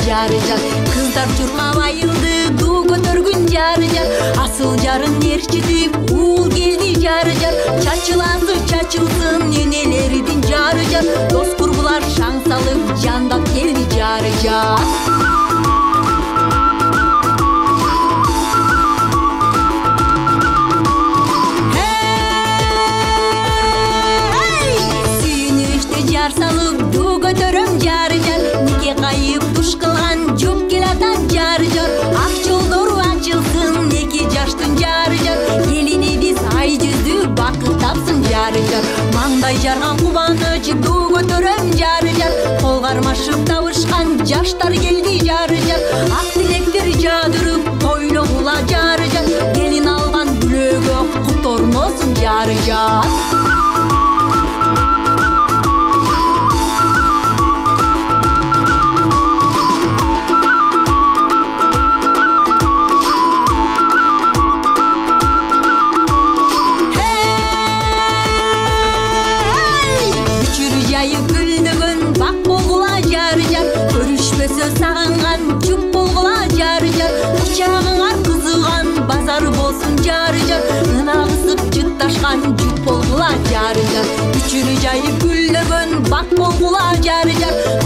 жары жар. Кыздар журмап айылды дуу көтөргүн жары жар. Асыл жарын ээрчитип уул келди жары жар. Чачыласы чачылсын энелердин жары жар. Дос курбулар шаң салып жандап келди жары жар. Жар салып дуу көтөрөм жары жар. Нике кайып туш кылган жок келатат жары жар. Ак жолдору ачылсын эки жаштын жары жар. Келинибиз ай жүздүү бакыт тапсын жары жар. Маңдай жарган кубаныч дуу көтөрөм жары жар. Кол кармашып табышкан жаштар келди жары жар. Ак тилектер жаадырып тойлогула жары жар. Келин алган бүлөгө куттормосун жары жар. Сағанған жүп болғыла жары жар. Құшағыңа қызыған базар болсын жары жар. Ынағысып жытташқан жүп болғыла жары жар. Күчірі жайы күлдөгөн бақ болғыла жары жар.